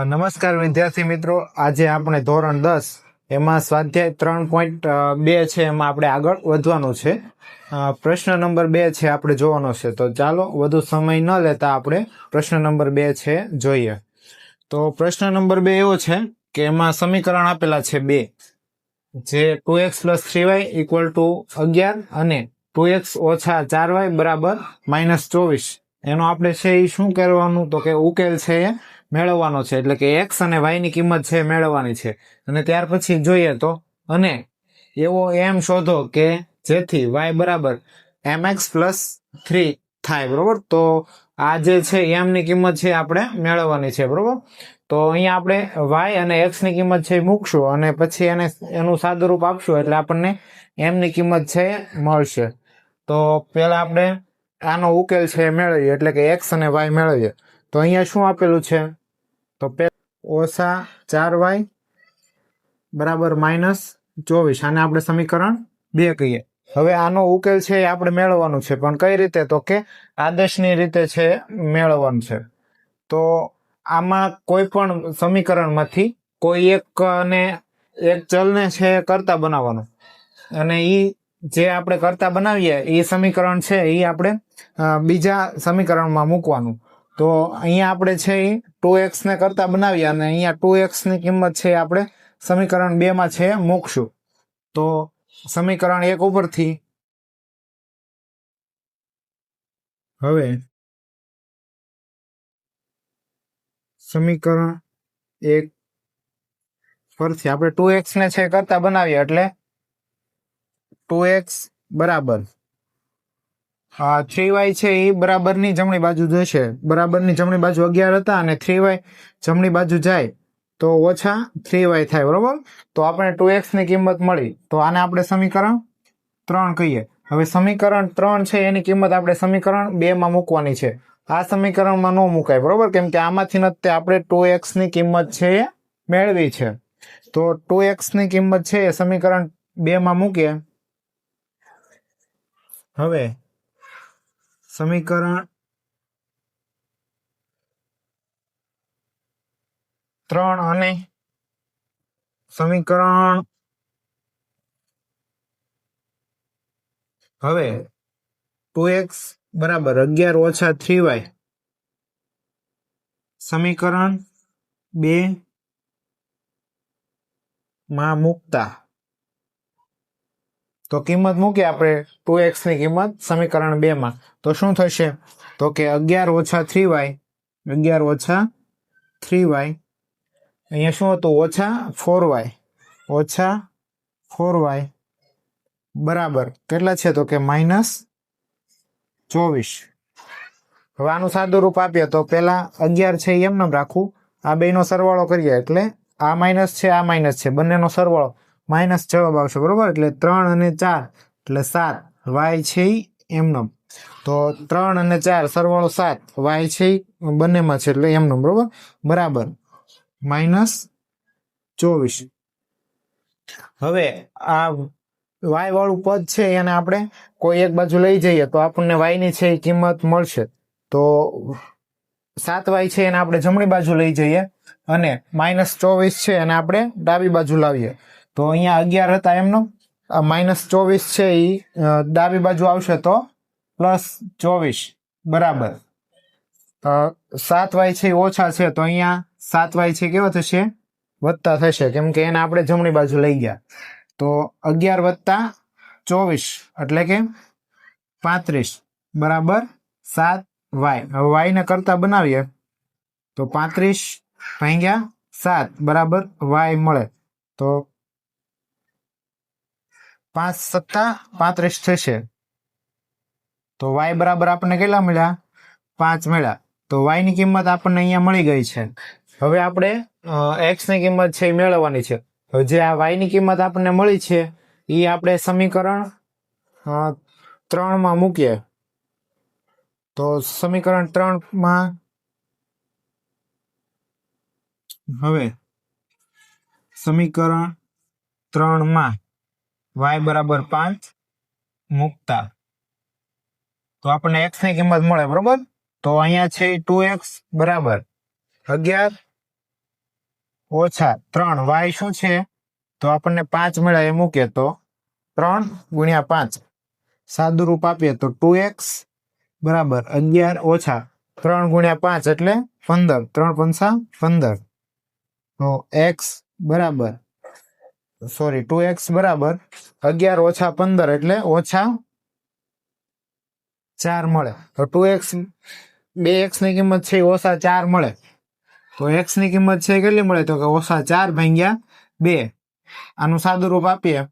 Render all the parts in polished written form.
નમસ્કાર વિદ્યાર્થી મિત્રો, આજે આપણે ધોરણ 10 એમાં સ્વાધ્યાય 3.2 છે, એમાં આપણે આગળ વધવાનું છે. પ્રશ્ન નંબર 2 છે આપણે જોવાનો છે. તો ચાલો વધુ સમય ન લેતા આપણે પ્રશ્ન નંબર 2 છે જોઈએ. તો પ્રશ્ન નંબર 2 એવો છે કે એમાં સમીકરણ આપેલા છે 2, જે 2x + 3y = 11 અને 2x - 4y બરાબર -24. એનો આપણે છે એ શું કરવાનું, તો કે ઉકેલ છે એ મેળવવાનો છે. એટલે કે x અને y ની કિંમત છે મેળવવાની છે. અને ત્યાર પછી જોઈએ તો અને એવો એમ શોધો કે જેથી y બરાબર mx + 3 થાય. બરોબર. તો આ જે છે m ની કિંમત છે આપણે મેળવવાની છે. બરોબર. તો અહીંયા આપણે y અને x ની કિંમત છે મૂકશું અને પછી એનું સાદુરૂપ આપશું એટલે આપણને m ની કિંમત છે મળશે. તો પહેલા આપણે આનો ઉકેલ છે મેળવીએ, એટલે કે x અને y મેળવીએ. તો અહીંયા શું આપેલું છે, તો -4y બરાબર -24. આને આપણે સમીકરણ 2 કહીએ. હવે આનો ઉકેલ છે એ આપણે મેળવવાનું છે, પણ કઈ રીતે, તો કે આદેશની રીતે છે મેળવવાનું છે. તો આમાં કોઈ પણ સમીકરણમાંથી કોઈ એક ચલને છે કરતા બનાવવાનું, અને ઈ જે આપણે કરતા બનાવીએ એ સમીકરણ છે એ આપણે બીજા સમીકરણમાં મૂકવાનું. તો અહીંયા આપણે છે એ 2x ને કરતા બનાવીએ અને અહીંયા 2x ની કિંમત છે આપણે સમીકરણ 2 માં છે મૂકશું. તો સમીકરણ 1 ઉપરથી હવે સમીકરણ 1 પરથી આપણે 2x ને છે કરતા બનાવીએ એટલે 2x બરાબર 3y છે એ બરાબરની જમણી બાજુ જશે. બરાબરની જમણી બાજુ 11 હતા અને 3y જમણી બાજુ જાય તો -3y થાય. બરોબર. તો આપણે 2x ની કિંમત મળી. તો આને આપણે સમીકરણ 3 કહીએ. હવે સમીકરણ 3 છે એની કિંમત આપણે સમીકરણ 2 માં મૂકવાની છે. આ સમીકરણમાં ન મુકાય. બરોબર. કેમ કે આમાંથી નથી આપણે 2x ની કિંમત છે એ મેળવી છે. તો 2x ની કિંમત છે એ સમીકરણ 2 માં મૂકીએ. હવે સમીકરણ 3 અને સમીકરણ હવે 2x બરાબર 11 - 3y સમીકરણ 2 માં મૂકતા, તો કિંમત મૂકીએ આપણે 2x ની કિંમત સમીકરણ 2 માં. તો શું થશે, તો કે 11 - 3y 11 - 3y અહીંયા શું હતું, -4y -4y બરાબર કેટલા છે, તો કે -24. હવે આનું સાદું રૂપ આપીએ તો પેલા 11 છે એમને રાખવું, આ બેનો સરવાળો કરીએ એટલે આ માઇનસ છે આ માઇનસ છે, બંનેનો સરવાળો માઇનસ જવાબ આવશે. બરોબર. એટલે 3 અને 4 એટલે 7, y છે એમનો. તો 3 અને 4 સરવાળો 7, y છે બંનેમાં છે એટલે એમનો. બરોબર. બરાબર -24. હવે આ y વાળું પદ છે એને આપણે કોઈ એક બાજુ લઈ જઈએ તો આપણને y ની છે એ કિંમત મળશે. તો 7y છે એને આપણે જમણી બાજુ લઈ જઈએ અને -24 છે એને આપણે ડાબી બાજુ લાવીએ. તો અહીંયા 11 હતા એમનો, -24 છે એ ડાબી બાજુ આવશે તો +24 બરાબર 7y છે ઓછા છે, તો અહીંયા 7y છે કેવો થશે, વત્તા થશે, કેમ કે એને આપણે જમણી બાજુ લઈ ગયા. તો 11 + 24 એટલે કે 35 બરાબર 7y. હવે y ને કરતા બનાવીએ તો 35 × 7 બરાબર y મળે. તો 5 + 35 થશે. તો y બરાબર આપણને કેટલા મળ્યા, 5 મળ્યા. તો y ની કિંમત આપણને અહીંયા મળી ગઈ છે. હવે આપણે x ની કિંમત છે એ મેળવવાની છે. હવે જે આ y ની કિંમત આપણને મળી છે એ આપણે સમીકરણ 3 માં મૂકીએ. તો સમીકરણ 3 માં હવે સમીકરણ 3 માં y બરાબર 5 મૂકતા તો આપણને x ની કિંમત મળે, બરોબર. તો અહીંયા છે 2x બરાબર 11 ઓછા 3 y શું છે તો આપણને 5 મળે એ મૂકીએ તો 3 ગુણ્યા 5 સાદું રૂપ આપીએ તો 2x બરાબર 11 ઓછા 3 ગુણ્યા 5 એટલે 15, 3 પંચા 15. તો x બરાબર 2x બરાબર 11 ઓછા 15 એટલે ઓછા 4 મળે. તો 2x 2x ની કિંમત છે ઓછા 4 મળે. તો x ની કિંમત છે કેટલી મળે તો કે ઓછા 4 ભાગ્યા 2. આનું સાદું રૂપ આપીએ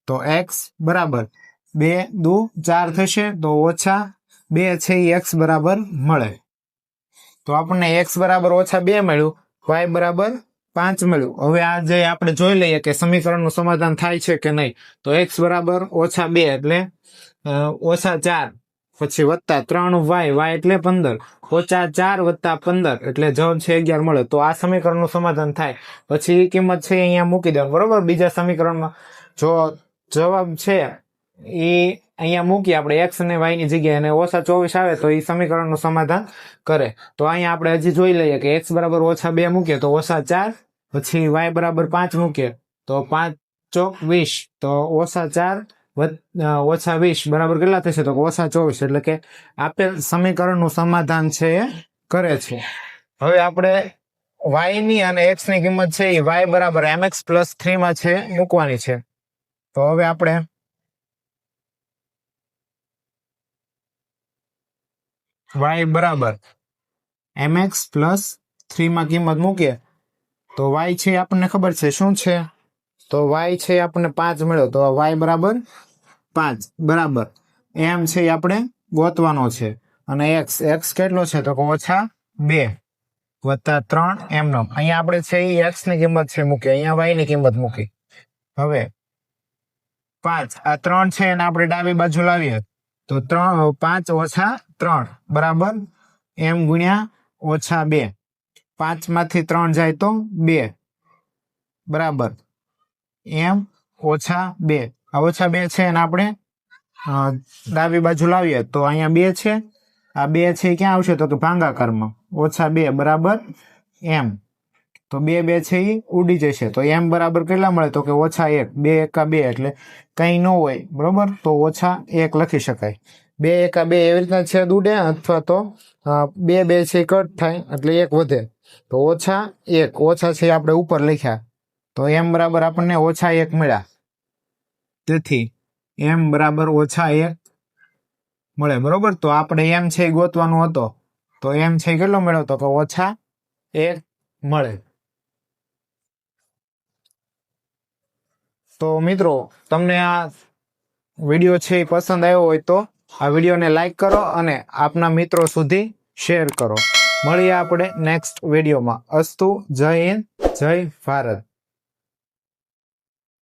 તો x બરાબર 2 દુ 4 થશે તો ઓછા 2 છે એ x બરાબર મળે. તો આપણને x બરાબર ઓછા 2 મળ્યું, y બરાબર 5 મળ્યું. હવે આ જે આપણે જોઈ લઈએ કે સમીકરણનું સમાધાન થાય છે કે નહીં. તો x બરાબર ઓછા 2 એટલે ઓછા 4 પછી વત્તા 3y, y એટલે 15, ઓછા 4 વત્તા 15 એટલે જવાબ છે 11 મળે. તો આ સમીકરણનું સમાધાન થાય. પછી કિંમત છે અહીંયા મૂકી દેવાનું, બરોબર. બીજા સમીકરણમાં જો જવાબ છે એ અહીંયા મૂકીએ આપણે x અને y ની જગ્યાએ અને ઓછા 24 આવે તો એ સમીકરણનું સમાધાન કરે. તો અહીંયા આપણે હજી જોઈ લઈએ કે x બરાબર ઓછા 2 મૂકીએ તો ઓછા 4, પછી y બરાબર 5 મૂકીએ તો 5 ચોક 20, તો ઓછા 4 ઓછા 20 બરાબર કેટલા થશે તો ઓછા 24. એટલે કે આપેલ સમીકરણનું સમાધાન છે એ કરે છે. હવે આપણે y ની અને x ની કિંમત છે એ y બરાબર mx પ્લસ 3 માં છે મૂકવાની છે. તો હવે આપણે y બરાબર mx પ્લસ 3 માં કિંમત મૂકીએ તો y છે આપણને ખબર છે શું છે તો y છે આપણને 5 મળ્યો. તો y બરાબર 5 બરાબર m છે આપણે ગોતવાનો છે અને x કેટલો છે તો ઓછા 2 વત્તા 3 એમનો. અહીંયા આપણે છે એ x ની કિંમત છે મૂકી, અહીંયા y ની કિંમત મૂકી. હવે 5 આ 3 છે એને આપણે ડાબી બાજુ લાવીએ તો 5 ઓછા 3 બરાબર m ગુણ્યા ઓછા 2. 5 માંથી 3 જાય તો 2 બરાબર m ઓછા 2. આ ઓછા 2 છે એને આપણે ડાબી બાજુ લાવીએ તો અહીંયા 2 છે, આ 2 છે ક્યાં આવશે તો કે ભાગાકારમાં, ઓછા 2 બરાબર m. તો 2 2 છે એ ઉડી જશે. તો m બરાબર કેટલા મળે તો કે ઓછા 1. 2 એકા 2 એટલે કંઈ ન હોય, બરોબર. તો ઓછા 1 લખી શકાય. 2 એકા 2 એવી રીતના છેદ ઉડે અથવા તો 2 2 છે કટ થાય એટલે 1 વધે. તો ઓછા 1 ઓછા છે આપણે ઉપર લખ્યા તો m બરાબર આપણને ઓછા 1 મળ્યા. તેથી m બરાબર ઓછા 1 મળે, બરોબર. તો આપણે m છે ગોતવાનો હતો તો m છે કેટલો મળ્યો તો કે ઓછા 1 મળે. તો મિત્રો તમને આ વિડીયો છે એ પસંદ આવ્યો હોય તો આ વિડીયોને લાઈક કરો અને આપના મિત્રો સુધી શેર કરો. મળીએ આપણે નેક્સ્ટ વિડીયોમાં. અસ્તુ. જય હિન્દ, જય ભારત.